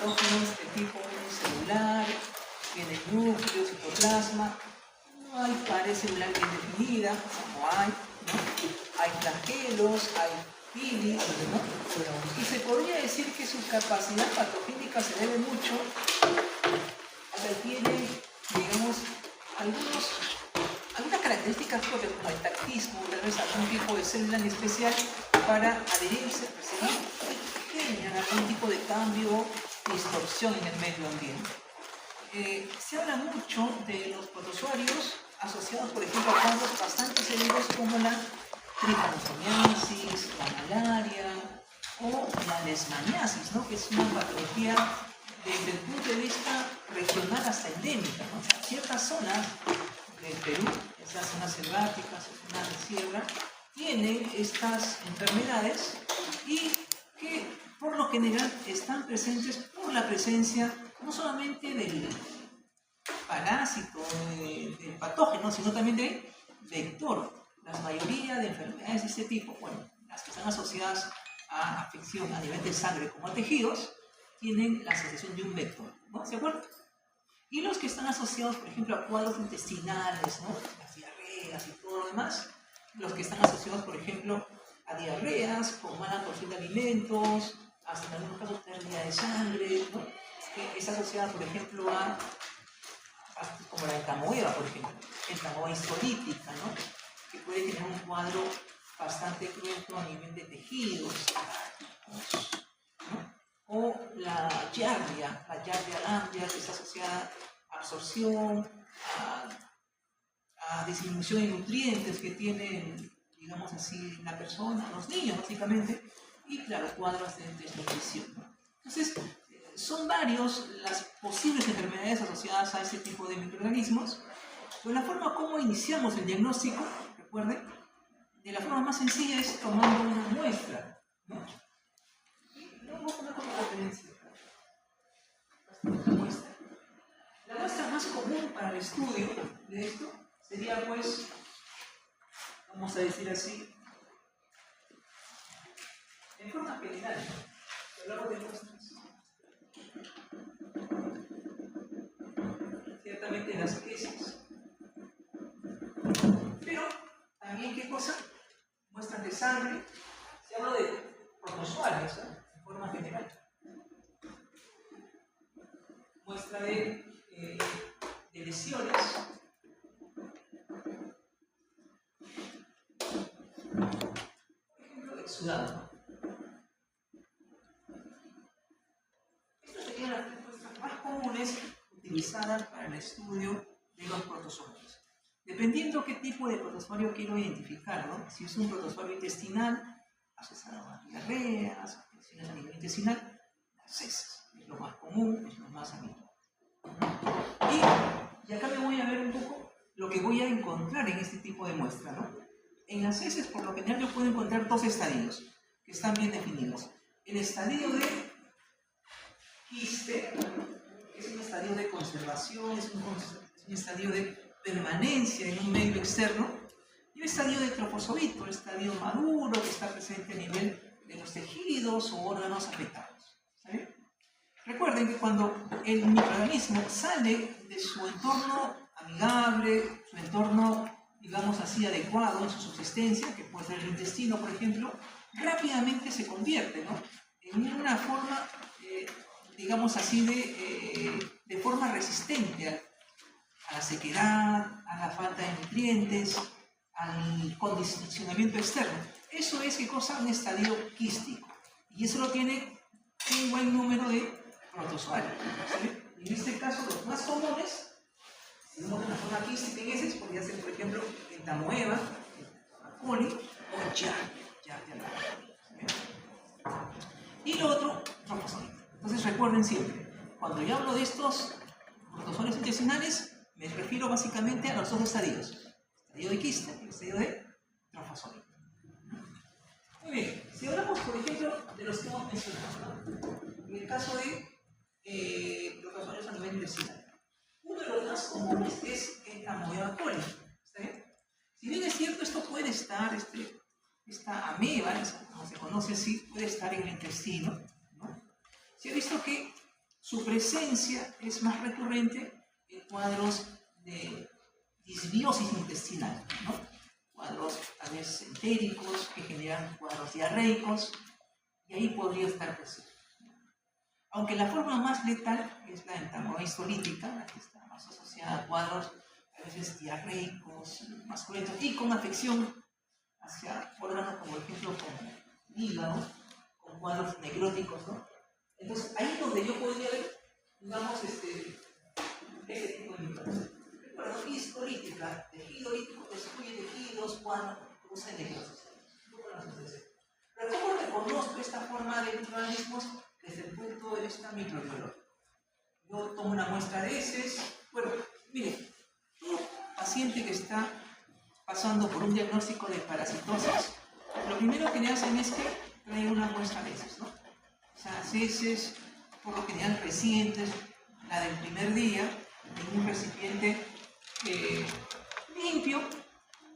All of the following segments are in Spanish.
patógenos de tipo unicelular, tienen núcleo, citoplasma, no hay pared celular bien definida, no hay, ¿no? Hay flagelos, hay bilis, ¿no? Y se podría decir que su capacidad patogénica se debe mucho a que tiene, digamos, algunas características propias, como el tactismo, tal vez algún tipo de célula en especial para adherirse, presionar, que generan algún tipo de cambio, distorsión en el medio ambiente. Se habla mucho de los protozoarios asociados, por ejemplo, a cuadros bastante severos como la tripanosomiasis, la malaria o la leishmaniasis, ¿no? Que es una patología desde el punto de vista regional hasta endémica, ¿no? O sea, ciertas zonas del Perú, esas zonas selváticas, zonas de sierra, tienen estas enfermedades y que por lo general están presentes por la presencia no solamente del parásito, del patógeno, sino también del vector. La mayoría de enfermedades de este tipo, bueno, las que están asociadas a afección a nivel de sangre como a tejidos, tienen la asociación de un vector, ¿no? ¿Se acuerdan? Y los que están asociados, por ejemplo, a cuadros intestinales, ¿no? Las diarreas y todo lo demás, los que están asociados, por ejemplo, a diarreas con mala absorción de alimentos, hasta en algunos casos pérdida de sangre, ¿no? Que está asociada, por ejemplo, a como la entamoeba, por ejemplo, entamoeba histolítica, ¿no? Que puede tener un cuadro bastante cruento a nivel de tejidos, ¿no? O la giardia lamblia, que está asociada a absorción, a disminución de nutrientes que tienen, digamos así, la persona, los niños básicamente, y claro, cuadros de desnutrición, ¿no? Entonces, son varios las posibles enfermedades asociadas a este tipo de microorganismos, pero la forma como iniciamos el diagnóstico, recuerden, de la forma más sencilla es tomando una muestra, ¿no? Vamos a poner como referencia la muestra más común para el estudio de esto sería, pues, vamos a decir así, en forma general, hablamos de muestras. Ciertamente las heces. Pero también, ¿qué cosa? Muestras de sangre. Se habla de protozoarios, ¿eh? En forma general. Muestra de lesiones. Por ejemplo, exudado. Estas serían las muestras más comunes utilizadas para el estudio de los protozoarios. Dependiendo qué tipo de protozoario quiero identificar, ¿no? Si es un protozoario intestinal, asociado a diarreas, afecciones a nivel intestinal, las heces es lo más común, es lo más habitual. Y acá me voy a ver un poco lo que voy a encontrar en este tipo de muestra, ¿no? En las heces, por lo general, yo puedo encontrar dos estadios que están bien definidos. El estadio de quiste, que es un estadio de conservación, es un estadio de permanencia en un medio externo, y el estadio de trofozoito, el estadio maduro que está presente a nivel de los tejidos o órganos afectados. ¿Sí? Recuerden que cuando el microorganismo sale de su entorno amigable, su entorno, digamos así, adecuado en su subsistencia, que puede ser el intestino, por ejemplo, rápidamente se convierte, ¿no?, en una forma, digamos así, de forma resistente a la sequedad, a la falta de nutrientes, al condicionamiento externo. Eso es, ¿qué cosa? Un estadio quístico. Y eso lo tiene un buen número de protozoarios. ¿Sí? En este caso, los más comunes, si vemos una forma quística en heces, podría ser, por ejemplo, entamoeba, coli o giardia. Y lo otro, trofozoito. Entonces recuerden siempre, cuando yo hablo de estos protozoarios intestinales, me refiero básicamente a los dos estadios: estadio de quiste y estadio de trofozoito. Muy bien, si hablamos, por ejemplo, de los que hemos mencionado, ¿no? En el caso de protozoarios a nivel intestinal, uno de los más comunes es entamoeba coli. ¿Está bien? Si bien es cierto, esto puede estar, esta ameba, como se conoce así, puede estar en el intestino, ¿no? Se ha visto que Su presencia es más recurrente en cuadros de disbiosis intestinal, ¿no? Cuadros tal vez entéricos que generan cuadros diarreicos, y ahí podría estar presente. Aunque la forma más letal es la entamoeba histolítica, la que está más asociada a cuadros a veces diarreicos, más cruentos y con afección hacia órganos como, por ejemplo, como el hígado, con cuadros necróticos, ¿no? Entonces, ahí es donde yo podría ver, digamos, ese tipo de microbios. Recuerdo, histolítica, tejido lítico que destruye tejidos cuando produce necrosis. Pero ¿cómo reconozco esta forma de microorganismos desde el punto de vista microbiológico? Yo tomo una muestra de heces. Bueno, mire, todo paciente que está pasando por un diagnóstico de parasitosis, lo primero que le hacen es que trae una muestra de heces, ¿no? O sea, heces, por lo general recientes, la del primer día, en un recipiente limpio,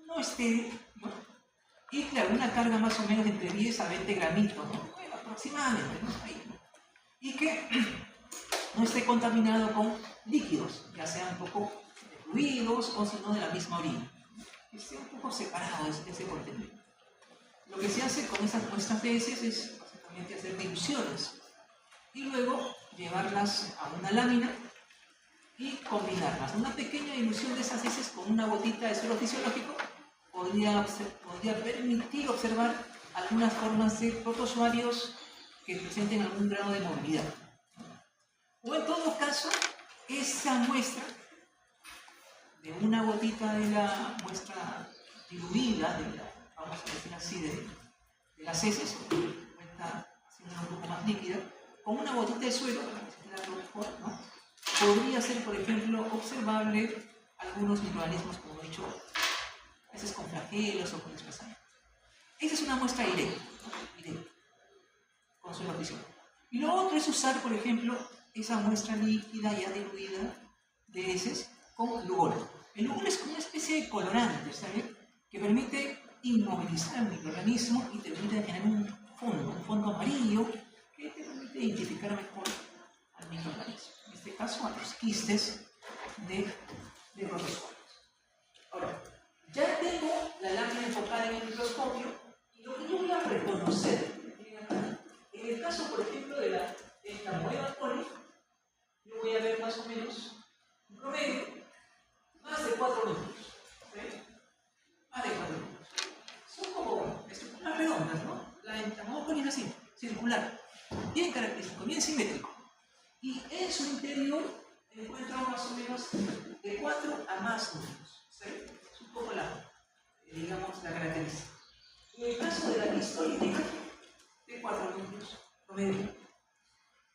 no estéril, ¿no? Y claro, una carga más o menos entre 10 a 20 gramitos, ¿no? Bueno, aproximadamente, ¿no? Ahí, ¿no? Y que no esté contaminado con líquidos, ya sean un poco de fluidos o si no de la misma orina. Que esté un poco separado de ese contenido. Lo que se hace con esas muestras de heces es básicamente hacer diluciones y luego llevarlas a una lámina y combinarlas. Una pequeña dilución de esas heces con una gotita de suero fisiológico podría permitir observar algunas formas de protozoarios que presenten algún grado de movilidad. O en todo caso, esa muestra de una gotita de la muestra diluida, vamos a decir así, de las heces, o está haciendo un poco más líquida, con una gotita de suero, ¿no? Podría ser, por ejemplo, observable algunos microorganismos, como he dicho, a veces con flagelos o con desplazamiento. Esa es una muestra directa, con suero fisiológico. Y lo otro es usar, por ejemplo, esa muestra líquida ya diluida de heces con lugol. El lugol es como una especie de colorante, ¿sabes? Que permite inmovilizar al microorganismo y te permite generar un fondo amarillo que te permite identificar mejor al microorganismo. En este caso, a los quistes de protozoarios. Ahora, ya tengo la lámina enfocada en el microscopio y lo que yo voy a reconocer, en el caso, por ejemplo, de la entamoeba coli, yo voy a ver más o menos, en promedio, más de 4 núcleos. ¿Sí? Más de 4 núcleos. Son como estructuras redondas, ¿no? La entamoeba coli es así, circular, bien característico, bien simétrico. Y en su interior encuentro más o menos de 4 a más núcleos. ¿Sí? Es un poco digamos, la característica. En el caso de la histolítica, de 4 núcleos promedio.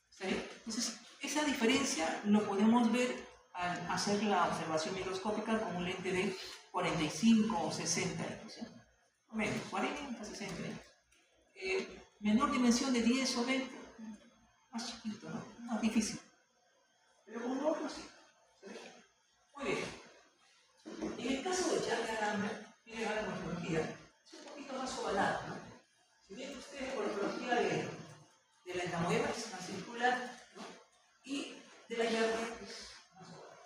¿Sí? Entonces, esa diferencia lo podemos ver al hacer la observación microscópica con un lente de 45 o 60 años. ¿Sí? Promedio, 40, 60 años. Menor dimensión de 10 o 20, más chiquito, ¿no? Más difícil. Pero con un ojo sí. Muy bien. En el caso de Jarger-Lambert, miren a la morfología, es un poquito más ovalado, ¿no? Si ven ustedes por la morfología de la entamoeba es más circular, ¿no? Y de la Jarger es más ovalado.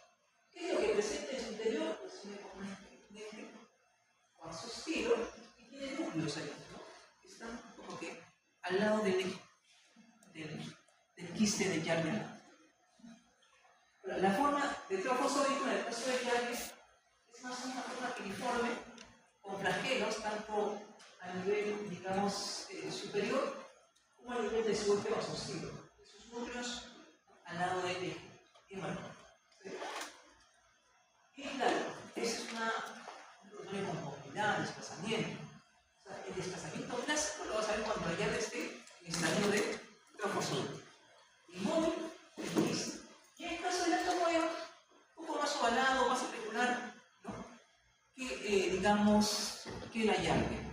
¿Qué es lo que presenta en su interior? Pues tiene como un eje cuarzostilo y tiene núcleos ahí, ¿no? Están como que al lado del eje del quiste de Jarger. La forma de trofosódico en el caso de Jarger es más una forma uniforme, con flagelos, tanto a nivel, digamos, superior, como a nivel de su eje basosilo. Esos núcleos al lado del eje. Y bueno, ¿sí? Y claro, esa es una protozoario con movilidad, desplazamiento. O sea, el desplazamiento clásico lo vas a ver cuando el Jarger esté en estadio de trofosódico. Inmóvil, feliz. Y en el caso de la entamoeba, un poco más ovalado, más irregular, ¿no? Que, digamos, que la Jarger.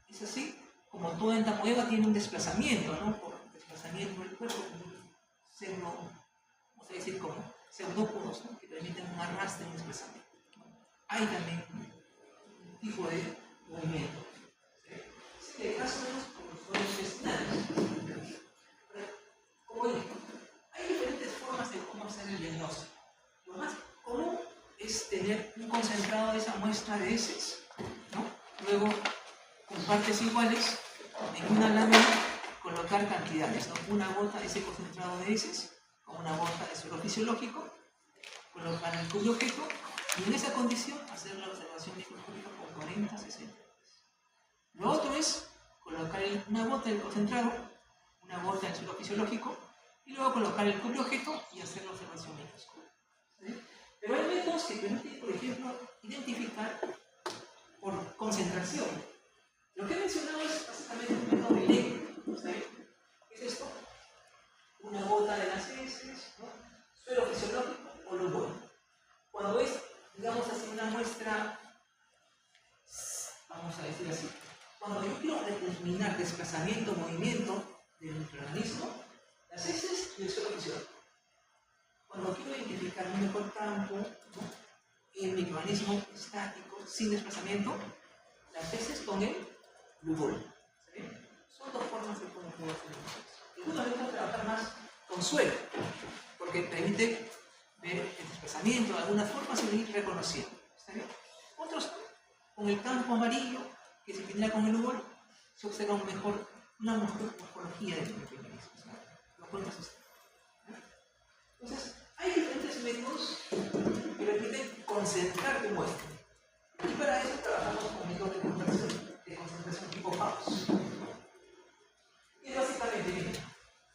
Es así, como toda entamoeba tiene un desplazamiento, ¿no? Por desplazamiento del cuerpo, vamos a decir, como pseudópodos, ¿no? Que permiten un arrastre y un desplazamiento. Hay también un tipo de movimiento. ¿Sí? En el caso de los intestinales, como dije, hay diferentes formas tener un concentrado de esa muestra de heces, ¿no? Luego, con partes iguales, en una lámina, colocar cantidades, ¿no? Una gota de ese concentrado de heces, con una gota de suero fisiológico, colocar el cubio objeto, y en esa condición hacer la observación microscópica con 40-60. Lo otro es colocar una gota del concentrado, una gota del suero fisiológico, y luego colocar el cubio objeto y hacer la observación microscópica. ¿Sí? Pero hay métodos que permiten, por ejemplo, identificar por concentración. Lo que he mencionado es básicamente un método directo. ¿Sí? ¿Qué es esto? Una gota de las heces, ¿no? Suero fisiológico o lúpulo. Cuando es, digamos así, una muestra, vamos a decir así, cuando yo quiero determinar desplazamiento o movimiento del microorganismo, las heces y el suelo fisiológico. Cuando quiero identificar un mejor campo, ¿no? El microorganismo estático, sin desplazamiento, las heces con el lúpulo. ¿Sí? Son dos formas de cómo puedo hacer eso. Algunos vamos a trabajar más con suelo, porque permite ver el desplazamiento de algunas formas y ir reconociendo. ¿Está bien? Otros, con el campo amarillo, que se genera con el lúpulo, se observa una mejor morfología del microorganismo. Lo cuentas usted. Entonces, hay diferentes métodos que permiten concentrar tu muestra. Y para eso trabajamos con métodos de concentración tipo House. Y básicamente, miren,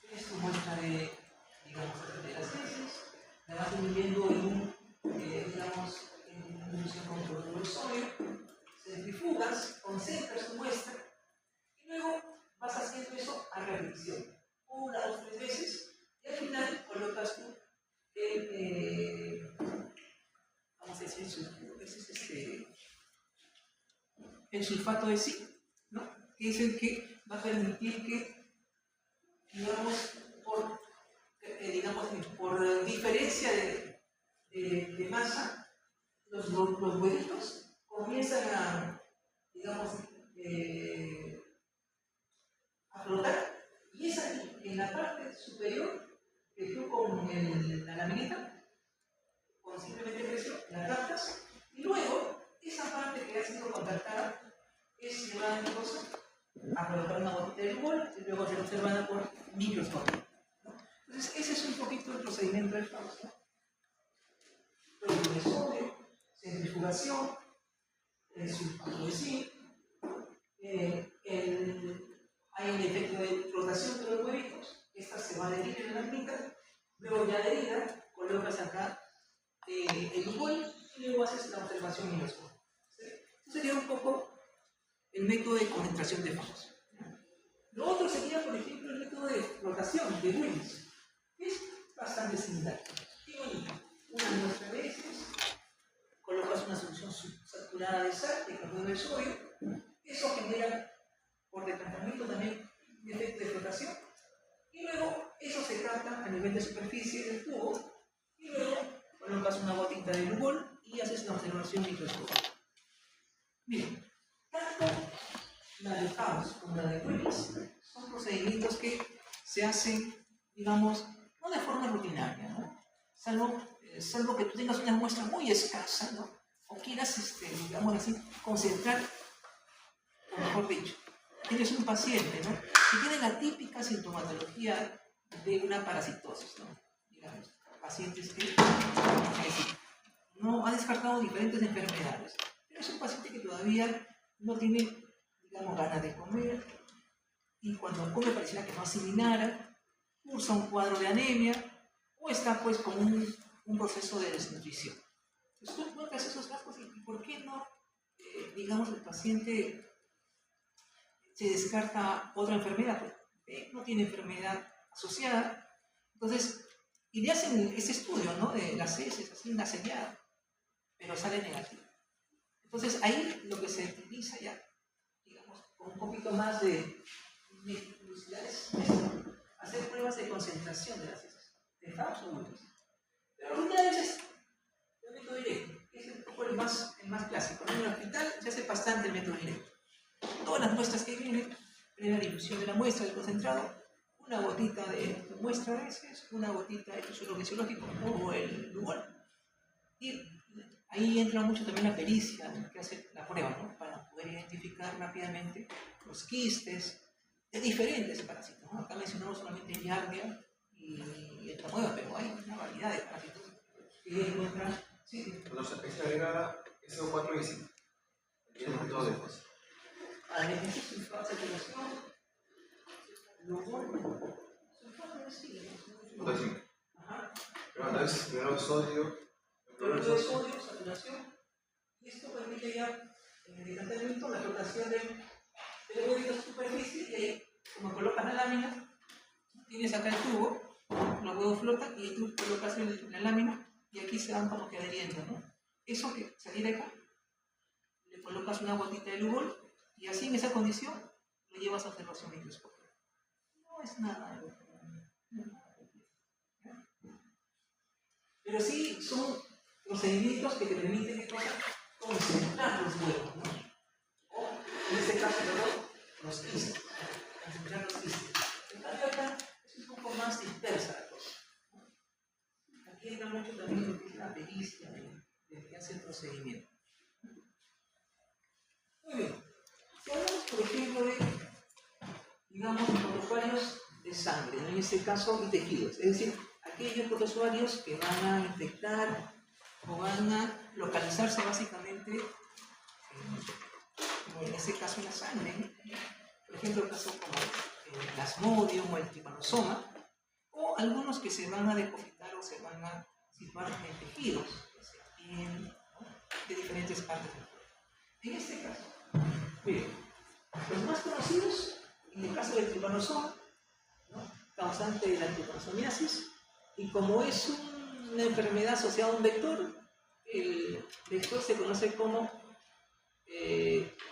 tienes tu muestra de, digamos, de las heces, la vas dividiendo en una solución con cloruro de sodio, centrifugas, concentras tu muestra, y luego vas haciendo eso a repetición, 1, 2, 3 veces, y al final colocas tú vamos a decir, el sulfato de zinc, ¿no? Que es el que va a permitir que, digamos, por diferencia de masa, los huevitos comienzan a, digamos, a flotar, y es aquí, en la parte superior, que tú con la laminita, con simplemente presión, la captas, y luego esa parte que ha sido contactada es llevada a colocar una gotita de lúpulo y luego ser observada por microscopio. Entonces, ese es un poquito el procedimiento del House, ¿no? Cloruro de sodio, centrifugación, el sulfato de zinc, hay el efecto de flotación de los huevitos, esta se va a adherir en la mitad, luego ya adherida, colocas acá el lúpulo y luego haces la observación microscópica. ¿Sí? Eso sería un poco el método de concentración de House. Lo otro sería, por ejemplo, el método de flotación de Willis, que es bastante similar. Igualito, una muestra de heces, colocas una solución saturada de sal, de carburo de sodio, eso genera por decantamiento también un efecto de flotación, y luego eso se capta a nivel de superficie del tubo, y luego colocas una gotita de lúpulo y haces la observación microscópica. Bien, tanto la de House como la de Willis son procedimientos que se hacen, digamos, no de forma rutinaria, ¿no? Salvo que tú tengas una muestra muy escasa, ¿no? O quieras, digamos así, concentrar, o mejor dicho, tienes un paciente, ¿no? Que tiene la típica sintomatología de una parasitosis, ¿no? Digamos, pacientes que no ha descartado diferentes enfermedades, pero es un paciente que todavía no tiene, digamos, ganas de comer, y cuando come pareciera que no asimilara, cursa un cuadro de anemia, o está pues con un proceso de desnutrición. Entonces tú notas esos casos y ¿por qué no, digamos, el paciente se descarta otra enfermedad? No tiene enfermedad asociada, entonces, y le hacen ese estudio, ¿no? De las heces, así una sellada, pero sale negativo. Entonces ahí lo que se utiliza ya, digamos, con un poquito más de meticulosidad es hacer pruebas de concentración de las heces, de House o Willis. Pero una vez es el método directo, que es un poco el más clásico. En el hospital se hace bastante el método directo. Todas las muestras que vienen, primera dilución de la muestra del concentrado, una gotita de tu muestra de heces, una gotita de tu suero fisiológico o el lúpulo, y Ahí entra mucho también la pericia que hace la prueba, ¿no? Para poder identificar rápidamente los quistes de diferentes parásitos, ¿no? Acá mencionamos solamente Giardia y el chamoy, pero hay una variedad de parásitos que encuentran. Sí, sí. Entonces, ahí se agrega SO4 y 5. Tienen todo después. Al beneficio de sulfato de saturación, sulfato de Entonces, pero entonces, primero sodio. Cloruro de sodio, saturación, y esto permite ya en el encantamiento la flotación del huevito de superficie, y ahí, como colocas la lámina, tienes acá el tubo, los huevos flotan, y tú colocas la lámina, y aquí se van como que adheriendo, ¿no? Eso que se adhiere acá, le colocas una gotita de lubol, y así en esa condición lo llevas a observación microscópica. No es nada de pero sí son procedimientos que te permiten concentrar los huevos, ¿no? O en este caso, los quistes, concentrar los quistes. En cambio acá es un poco más dispersa la cosa, ¿no? Aquí entra mucho también lo que es la pericia de que hace el procedimiento. Muy bien. Si hablamos, por ejemplo, de, digamos, protozoarios de sangre, ¿no? En este caso, y tejidos, es decir, aquellos protozoarios que van a infectar o van a localizarse básicamente, en este caso en la sangre, por ejemplo, casos como el plasmodium o el trypanosoma, o algunos que se van a depositar o se van a situar en tejidos, ¿no? De diferentes partes del cuerpo. En este caso, miren, los más conocidos, en el caso del trypanosoma, ¿no? Causante de la trypanosomiasis, y como es una enfermedad asociada a un vector, el vector se conoce como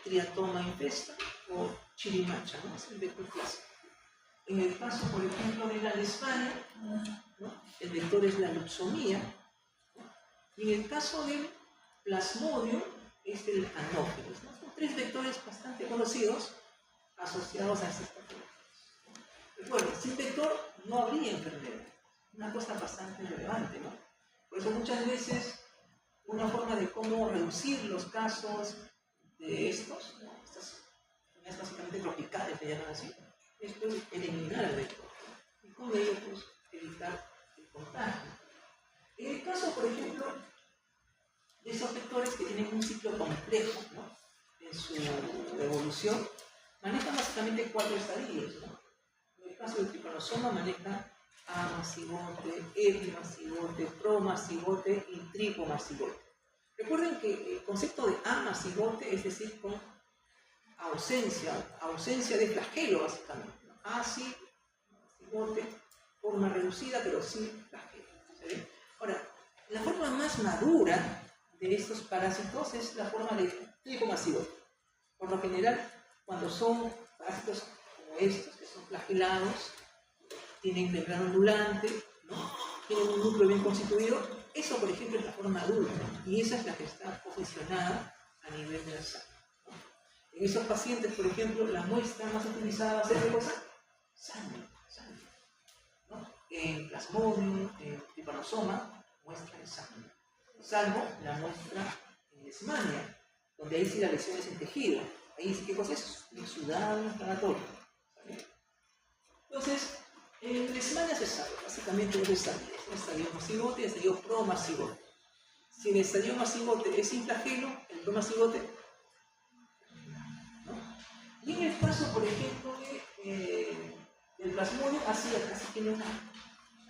triatoma infesta o chirimacha, ¿no? Es el vector clásico. En el caso, por ejemplo, de la leishmania, ¿no? El vector es la luxomía, ¿no? Y en el caso del plasmodium es el anófeles, ¿no? Son tres vectores bastante conocidos asociados a estas patologías. Recuerden, sin vector no habría enfermedad. Una cosa bastante relevante, ¿no? Por eso muchas veces una forma de cómo reducir los casos de estos, ¿no? Estas enfermedades básicamente tropicales, se llaman así, es pues, eliminar el vector, ¿no? Y con ello pues, evitar el contagio. En el caso, por ejemplo, de esos vectores que tienen un ciclo complejo, ¿no? En su evolución, manejan básicamente 4 estadios, ¿no? En el caso del trypanosoma maneja amacigote, epimacigote, promacigote y tripomacigote. Recuerden que el concepto de amacigote es decir, con ausencia de flagelo básicamente, ¿no? Amacigote, forma reducida pero sin flagelo. ¿Sí? Ahora, la forma más madura de estos parásitos es la forma de tripomacigote. Por lo general, cuando son parásitos como estos, que son flagelados, tienen membrana ondulante, ¿no? Tienen un núcleo bien constituido, eso por ejemplo es la forma adulta, y esa es la que está posicionada a nivel de la sangre, ¿no? En esos pacientes, por ejemplo, la muestra más utilizada va a ser ¿qué cosa? Sangre, ¿no? En plasmodium, en trypanosoma, muestra de sangre, salvo la muestra en leishmania, donde ahí sí la lesión es en tejido, ahí sí ¿qué cosa es? Exudado inflamatorio, ¿vale? Entonces, en leishmania se sabe, básicamente dos estadios, un estadio macigote y un estadio promacigote. Si el estadio macigote es sin flagelo, el promacigote, ¿no? Y en el caso, por ejemplo, del plasmodium, así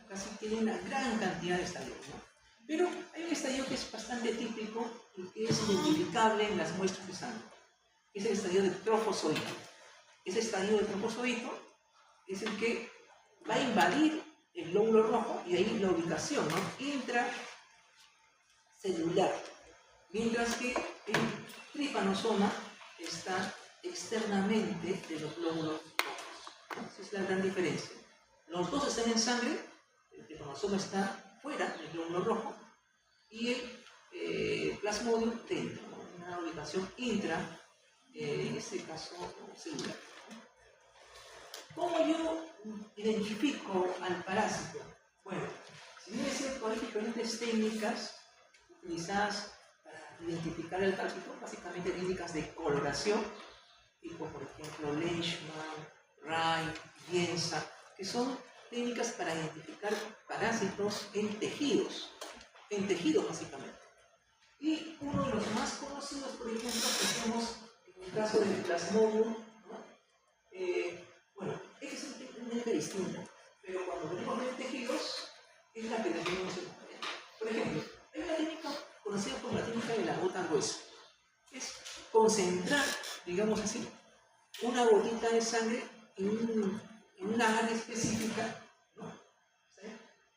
casi tiene una gran cantidad de estadios, ¿no? Pero hay un estadio que es bastante típico y que es identificable en las muestras de sangre, que es el estadio de trofozoito. Ese estadio de trofozoito es el que va a invadir el glóbulo rojo y ahí la ubicación, ¿no? Intracelular, mientras que el trypanosoma está externamente de los glóbulos rojos, ¿no? Esa es la gran diferencia. Los dos están en sangre, el trypanosoma está fuera del glóbulo rojo y el plasmodium dentro, ¿no? Una ubicación en este caso celular. ¿Cómo yo identifico al parásito? Bueno, si bien es cierto, hay diferentes técnicas utilizadas identificar el calcito, básicamente técnicas de coloración, tipo por ejemplo Leishman, Wright, Yensa, que son técnicas para identificar parásitos en tejidos básicamente. Y uno de los más conocidos, por ejemplo, que tenemos en el caso del Plasmodium, ¿no? Bueno, esta es una técnica distinta, pero cuando venimos de tejidos, es la que tenemos en cuenta. Por ejemplo, hay una técnica conocida como la técnica de la gota gruesa. Es concentrar, digamos así, una gotita de sangre en una área específica, ¿no? ¿Sí?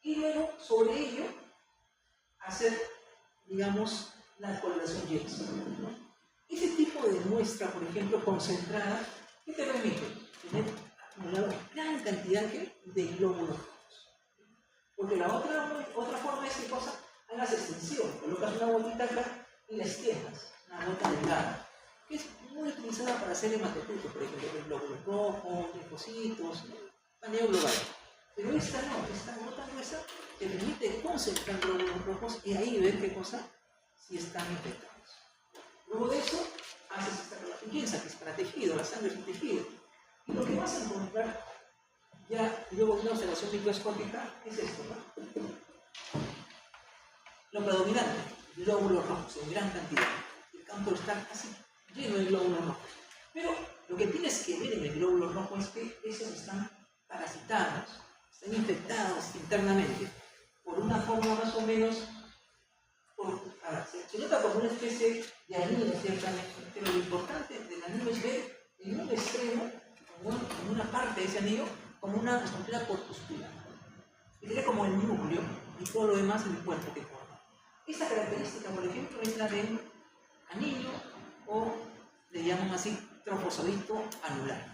Y luego sobre ello hacer, digamos, la coloración Jensen, ¿no? Ese tipo de muestra, por ejemplo, concentrada, ¿qué te permite? Tener acumulado gran cantidad de glóbulos rojos. Porque la otra forma es que cosa, hagas extensión, colocas una gotita acá y la extiendas, una gota delgada, que es muy utilizada para hacer hematocritos, por ejemplo, de glóbulos rojos, linfocitos, paneo global. Pero esta no, esta gota gruesa te permite concentrar glóbulos rojos y ahí ver qué cosa, si están infectados. Luego de eso, haces esta relación Jensen, que es para tejido, la sangre es un tejido. Y lo que vas a encontrar, ya luego de una observación microscópica, es esto, ¿no? Lo predominante, glóbulos rojos en gran cantidad. El campo está casi lleno de glóbulos rojos. Pero lo que tienes que ver en el glóbulo rojo es que esos están parasitados, están infectados internamente por una forma más o menos, se nota como una especie de anillo, ciertamente, pero lo importante del anillo es ver en un extremo, en una parte de ese anillo, como una estructura corpuscular. Que sería como el núcleo y todo lo demás en el cuerpo que forma. Esta característica, por ejemplo, es la del anillo o le llaman así trofosodito anular.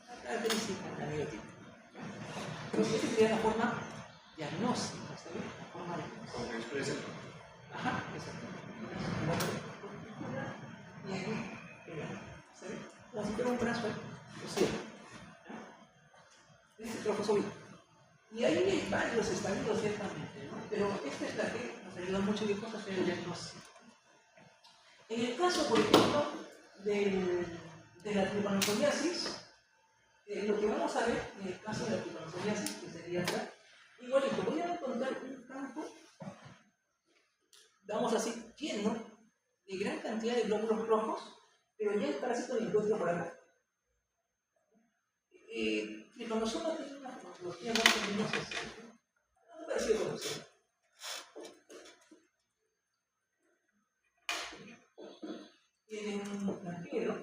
La característica del anillo tipo. Entonces, esa sería la forma diagnóstica, ¿está bien? La forma diagnóstica. Como expresa. Ajá, exacto. Y aquí, ¿está bien? Como si fuera un brazo ahí, lo cierro. Este es el trofosodito. Y ahí hay varios estadios ciertamente, ¿no? Pero esta es la que nos ayuda mucho en cosas de diagnóstico. En el caso, por ejemplo, de la tripanofoliasis, lo que vamos a ver en el caso de la tripanofoliasis, que sería acá, igualito, voy a encontrar un campo, vamos así, lleno de gran cantidad de glóbulos rojos, pero ya el parásito lo encuentro por acá. Tripanosoma tiene una morfología más o menos así, ¿no? Parecido con eso. Tienen un flanquero,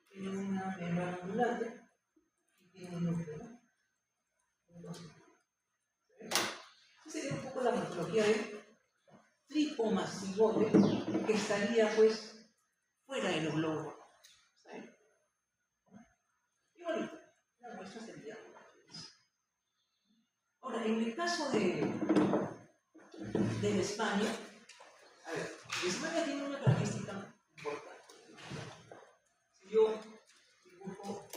tienen una membrana ondulante y tienen un núcleo, ¿no? Esa sería un poco la morfología de tripomastigote, que estaría pues fuera de los glóbulos. ¿Sí? Y bueno, la muestra sería. Ahora, en el caso de España, a ver, España tiene una característica importante. Si yo dibujo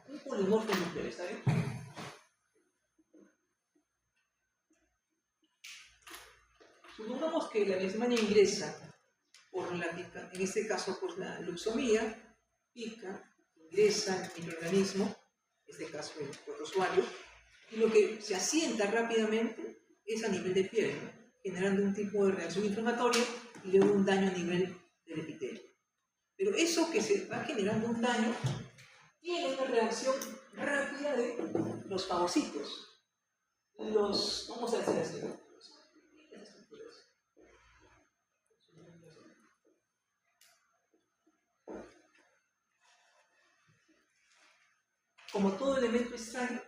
un polimorfo nuclear, ¿está bien? Supongamos que la leishmania ingresa por la pica, en este caso por la luxomía, pica, ingresa el microorganismo, en este caso el protozoario, y lo que se asienta rápidamente es a nivel de piel, ¿no? Generando un tipo de reacción inflamatoria y luego un daño a nivel del epitelio. Pero eso que se va generando un daño tiene una reacción rápida de los fagocitos. Vamos a decir así, como todo elemento extraño,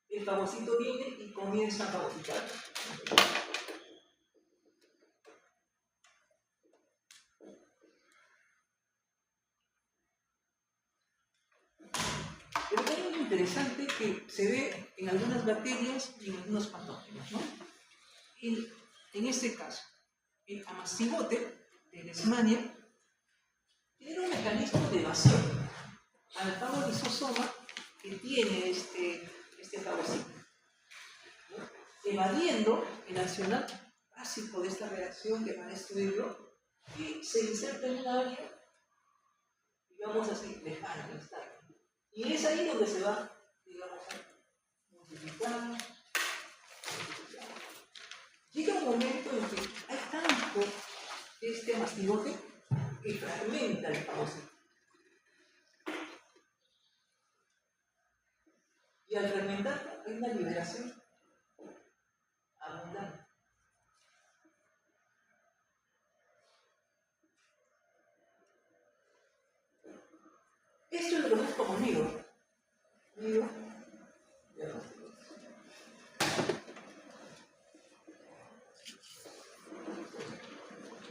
el fagocito viene y comienza a fagocitar. Pero hay algo interesante que se ve en algunas bacterias y en algunos patógenos, ¿no? En este caso, el amastigote de Leishmania tiene un mecanismo de evasión al fagolisosoma que tiene este fagocito, ¿no? Evadiendo el accionar básico de esta reacción que va a destruirlo y se inserta en un área, digamos así, lejana, estable. Y es ahí donde se va, digamos, a multiplicar. Llega un momento en que hay tanto este mastigote que fragmenta el fagocito. Y al fragmentar hay una liberación abundante. Esto es lo que vemos como nido. Nido de mastigote.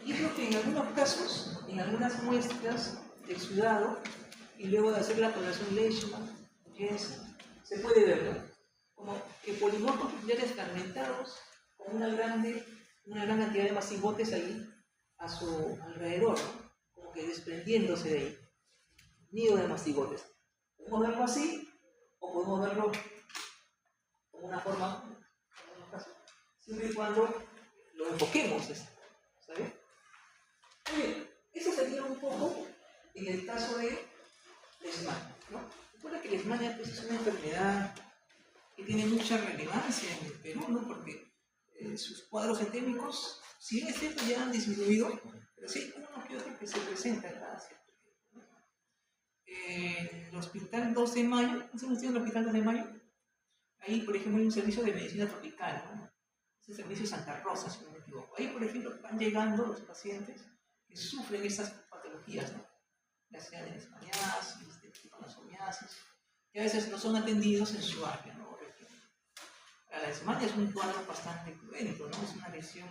Y es lo que en algunos casos, en algunas muestras de exudado, y luego de hacer la coloración Leishman, Jensen, se puede ver, ¿no? Como que polimorfos nucleares fragmentados con una gran cantidad de mastigotes ahí a su alrededor, ¿no? Como que desprendiéndose de ahí. Nido de mastigotes. Podemos verlo así, o podemos verlo como una forma, en algunos casos, siempre y cuando lo enfoquemos, ¿sabes? Muy bien, eso sería un poco en el caso de Leishmania, ¿no? Recuerda que Leishmania pues, es una enfermedad que tiene mucha relevancia en el Perú, ¿no? Porque sus cuadros endémicos, si bien es cierto, ya han disminuido, pero sí hay uno que otro que se presenta cada cierto tiempo, ¿no? El Hospital 2 de Mayo, ¿no se en el Hospital 2 de Mayo? Ahí, por ejemplo, hay un servicio de medicina tropical, ¿no? Es el servicio Santa Rosa, si no me equivoco. Ahí, por ejemplo, van llegando los pacientes que sufren esas patologías, ¿no? Ya sea de leishmaniasis, de trypanosomiasis, que a veces no son atendidos en su área, ¿no? La leishmania es un cuadro bastante cruento, ¿no? Es una lesión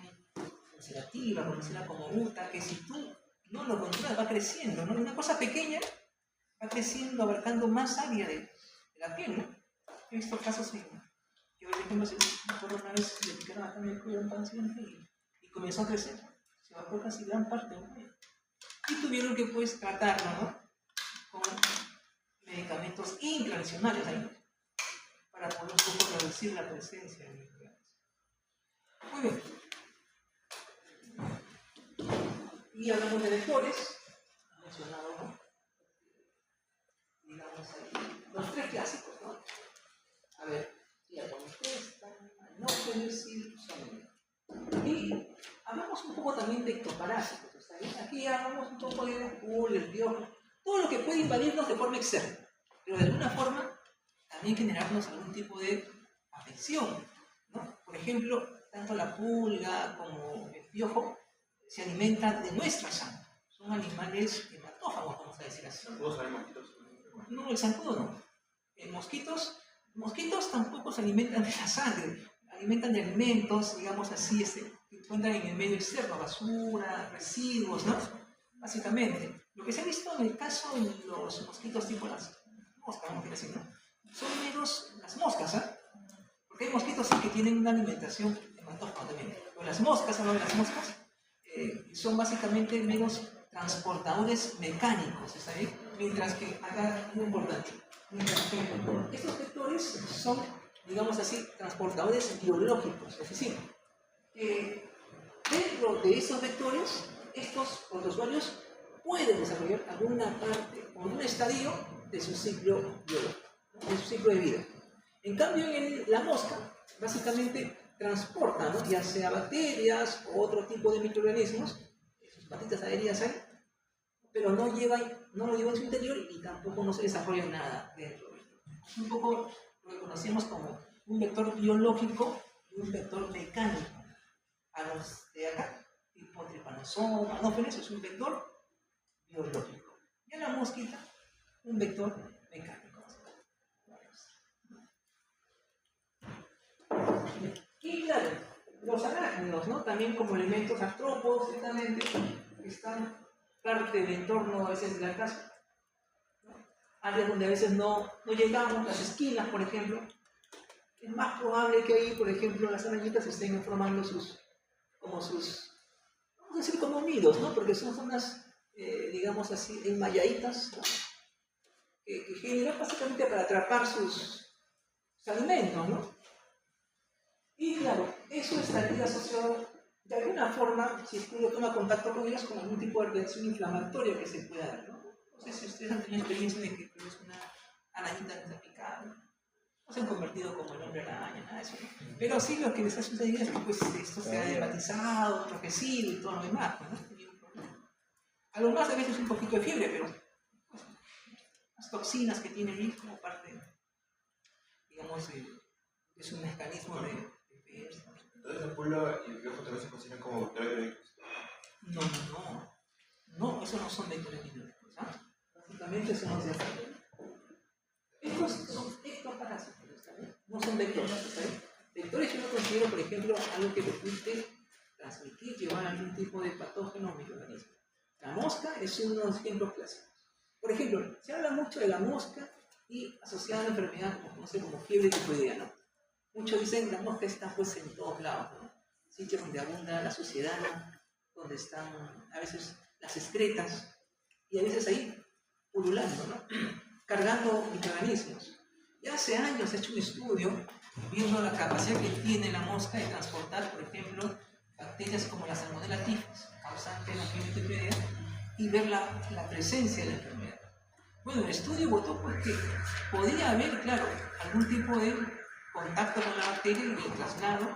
ulcerativa, conocida como UTA, que si tú no lo controlas va creciendo, ¿no? Una cosa pequeña va creciendo, abarcando más área de la piel, ¿no? He visto casos en que, por ejemplo, una vez le picaron acá en el cuello a un paciente y comenzó a crecer, se abarcó casi gran parte del cuello. Y tuvieron que, pues, tratarlo, ¿no? Con medicamentos intradicionales ahí, para poder un poco reducir la presencia de microorganismos. Muy bien. Y hablamos de vectores, mencionado, ¿no? Digamos ahí, los tres clásicos, ¿no? A ver, diatomitesta, anófeles y sonia. Y hablamos un poco también de ectoparásitos, ¿está bien? Aquí hablamos un poco de la pulga, el piojo, todo lo que puede invadirnos de forma externa, pero de alguna forma también generarnos algún tipo de afección, ¿no? Por ejemplo, tanto la pulga como el piojo se alimentan de nuestra sangre. Son animales hematófagos, vamos a decir así. ¿Todos hay mosquitos? No, el zancudo no. Mosquitos tampoco se alimentan de la sangre, alimentan de alimentos, digamos así, que encuentran en el medio externo, basura, residuos, ¿no? Básicamente. Lo que se ha visto en el caso de los mosquitos tipo las moscas, vamos a decir, ¿no? Son menos las moscas, ¿ah? Porque hay mosquitos que tienen una alimentación hematófaga también. Pero las moscas, ¿no? Las moscas son básicamente menos transportadores mecánicos, ¿está bien? Mientras que acá, muy importante, estos vectores son, digamos así, transportadores biológicos, es decir, dentro de esos vectores, estos protozoarios pueden desarrollar alguna parte o algún estadio de su ciclo biológico, de su ciclo de vida. En cambio, la mosca básicamente transporta, ¿no? Ya sea bacterias o otro tipo de microorganismos, sus patitas aéreas hay, pero no lo lleva en su interior y tampoco no se desarrolla nada dentro. Es un poco lo que conocemos como un vector biológico y un vector mecánico. A los de acá, tipo Trypanosoma, Anopheles, es un vector biológico. Y a la mosquita, un vector mecánico. Y claro, los arácnidos, ¿no? También como elementos artrópodos, ciertamente, que están parte del entorno a veces de la casa, ¿no? Áreas donde a veces no llegamos, las esquinas, por ejemplo. Es más probable que ahí, por ejemplo, las arañitas estén formando vamos a decir, como nidos, ¿no? Porque son zonas digamos así, enmayaditas, ¿no? Que generan básicamente para atrapar sus alimentos, ¿no? Y claro, eso estaría asociado de alguna forma, si uno toma contacto con ellas, con algún tipo de reacción inflamatoria que se pueda dar, ¿no? No sé si ustedes han tenido experiencia de que es una arañita que está picada, no se han convertido como el hombre araña, nada de eso, ¿no? Pero sí lo que les ha sucedido es que pues, esto se ha dermatizado, enrojecido y todo lo demás, pues, ¿no? Ningún problema. A lo más a veces un poquito de fiebre, pero pues, las toxinas que tiene ahí como parte, digamos, de su mecanismo de defensa. Entonces la pulga y el piojo también se consideran como vectores biológicos. No, esos no son vectores biológicos, ¿ah? Básicamente eso no se hace. Estos son ectoparásitos, ¿sabes? No son vectores, ¿sabes? Vectores yo no considero, por ejemplo, algo que permite transmitir, llevar algún tipo de patógeno o microorganismo. La mosca es uno de los ejemplos clásicos. Por ejemplo, se habla mucho de la mosca y asociada a la enfermedad, como, no sé, como fiebre tifoidea, ¿no? Muchos dicen que la mosca está pues en todos lados, ¿no? Sitios donde abunda la suciedad, ¿no? Donde están a veces las excretas y a veces ahí pululando, ¿no? Cargando microorganismos. Ya hace años he hecho un estudio viendo la capacidad que tiene la mosca de transportar, por ejemplo, bacterias como la Salmonella typhus, causante de la fiebre tifoidea, y ver la presencia de la enfermedad. Bueno, el estudio votó porque podría haber, claro, algún tipo de contacto con la bacteria y el traslado,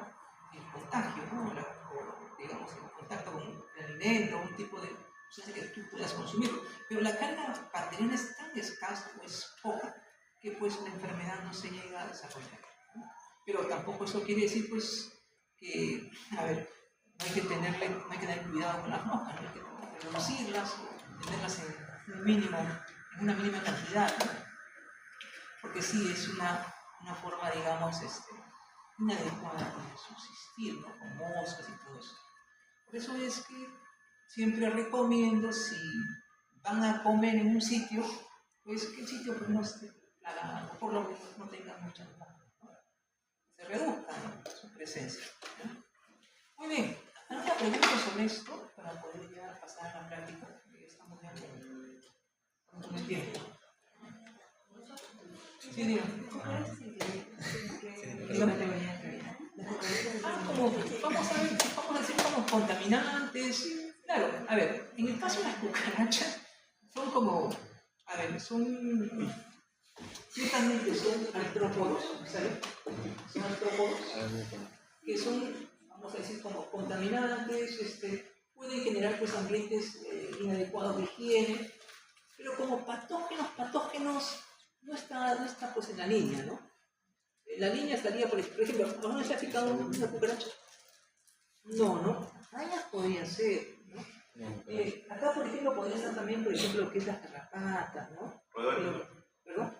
el contagio, ¿no? O, digamos, el contacto con el alimento, un tipo de sustancia que tú puedas consumir. Pero la carga bacteriana es tan escasa o es poca que pues la enfermedad no se llega a desarrollar, ¿no? Pero tampoco eso quiere decir pues que, a ver, no hay que tener cuidado con las moscas, no hay que reducirlas o tenerlas en un mínimo, en una mínima cantidad, ¿no? Porque sí es una forma, digamos, inadecuada de subsistir, ¿no? Con moscas y todo eso. Por eso es que siempre recomiendo, si van a comer en un sitio, pues que el sitio pues, no esté plagado, por lo menos no tenga muchas moscas, ¿no? Se reduzca, ¿no? Su presencia, ¿no? Muy bien, ¿alguna pregunta sobre esto para poder ya pasar a la práctica? Porque estamos ya con el tiempo. Sí, dígame. Vamos a decir como contaminantes. Claro, a ver, en el caso de las cucarachas, son como, a ver, ciertamente son artrópodos, ¿sabes? Son artrópodos que son, vamos a decir, como contaminantes, pueden generar pues ambientes inadecuados de higiene, pero como patógenos, no está pues en la línea, ¿no? La línea estaría, por ejemplo, ¿alguna vez se ha picado una cucaracha? No. Arañas podrían ser, ¿no? Acá, por ejemplo, podría estar también, por ejemplo, lo que es las garrapatas, ¿no? Roedores. ¿Perdón?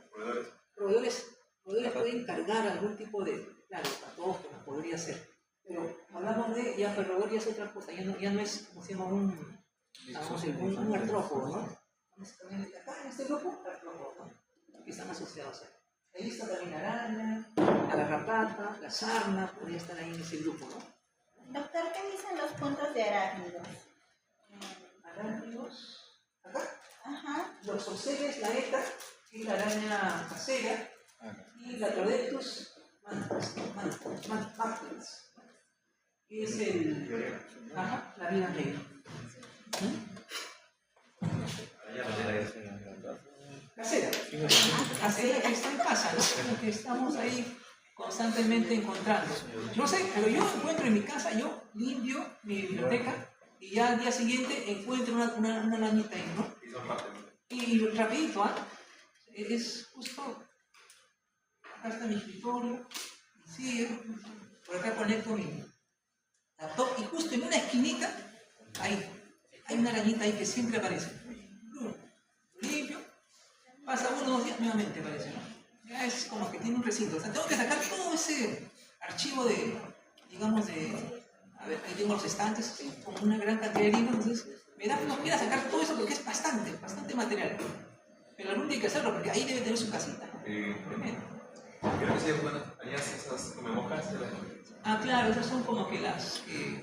Roedores. Roedores pueden cargar algún tipo de, claro, patógeno, podría ser. Pero hablamos de, ya, pero roedor ya es otra cosa, ya no es, como se llama, un artrópodo, ¿no? Básicamente, acá en este grupo, artrópodos, ¿no? Que están asociados ahí. Ahí está también la araña, la garrapata, la sarna, podría estar ahí en ese grupo, ¿no? Doctor, ¿qué dicen los puntos de arácnidos? Arácnidos, acá, Ajá. los oceles, la eta, y la araña casera, y la Trodectus mantis, que es la viuda negra. Casera que está en casa, ¿no? Que estamos ahí constantemente encontrando. No sé, pero yo encuentro en mi casa, yo limpio mi biblioteca y ya al día siguiente encuentro una arañita ahí, ¿no? Y rapidito, ¿ah? Es justo, acá está mi escritorio, sí, por acá conecto mi laptop y justo en una esquinita, ahí, hay una arañita ahí que siempre aparece. Limpio, pasa 1 o 2 días, nuevamente aparece, ¿no? Ya es como que tiene un recinto. O sea, tengo que sacar todo ese archivo digamos, a ver, ahí tengo los estantes, con una gran cantidad de libros, entonces me da flojera sacar todo eso porque es bastante material. Pero algún día hay que hacerlo porque ahí debe tener su casita, ¿no? Tremendo. Creo que sí, bueno, harías esas como moscas. Claro, esas son como que las que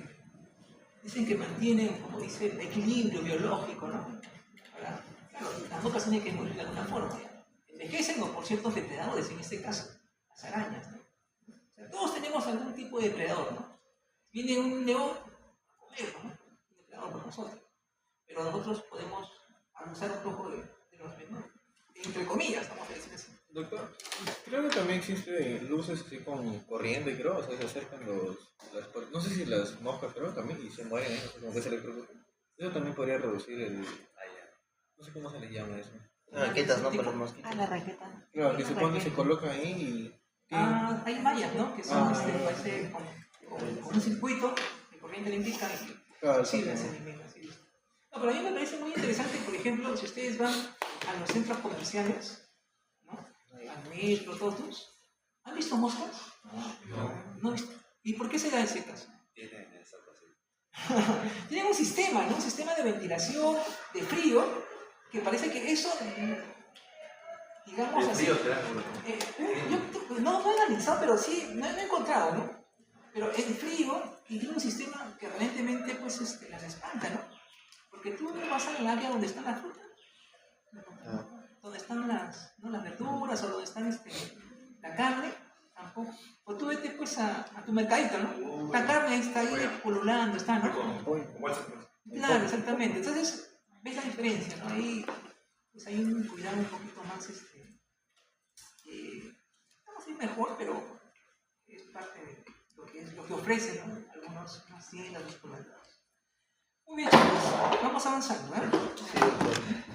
dicen que mantienen, como dice, el equilibrio biológico, ¿no? Ahora, claro, las moscas tienen que morir de alguna forma. Envejecen o por ciertos depredadores, en este caso, las arañas, ¿no? O sea, todos tenemos algún tipo de depredador, ¿no? Viene un león a comerlo, ¿no? Un depredador por nosotros. Pero nosotros podemos abusar un poco de los menores. Entre comillas, vamos a decir así. Doctor, creo que también existe luces así con corriente, creo, o sea, se acercan no sé si las moscas, creo, también, y se mueren, ¿eh? O sea, como que se electrocutan. Eso también podría reducir no sé cómo se le llama eso. Raquetas, ¿no? Para los mosquitos. A la raqueta. Claro, que se pone, se coloca ahí y... Hay mallas, ¿no? Que son, Ah, parece, con un circuito de corriente eléctrica y Claro, sí, sí, las elimina, sí. No, pero a mí me parece muy interesante, por ejemplo, si ustedes van a los centros comerciales, ¿no? Al metro, todos, ¿han visto moscas? No he visto. ¿Y por qué se da ese caso? Tienen esa cosa. Tienen un sistema, ¿no? Un sistema de ventilación, de frío, que parece que eso, digamos El así... frío te da uno. yo no he analizado, pero sí, no he encontrado, ¿no? Pero es de frío y tiene un sistema que aparentemente, pues, las espanta, ¿no? Porque tú vas al área donde están las frutas, donde están las verduras o donde están la carne, tampoco. O tú vete, pues, a tu mercadito, ¿no? La carne está ahí pululando, está, ¿no? Como bolsa, pues. Claro, exactamente. Entonces, ves la diferencia, ¿no? Ahí, pues, hay un cuidado un poquito más, no sé, mejor, pero es parte de lo que ofrecen, ¿no? Algunos tiendas, los supermercados. Muy bien, chicos, vamos avanzando, ¿eh? Sí, doctor.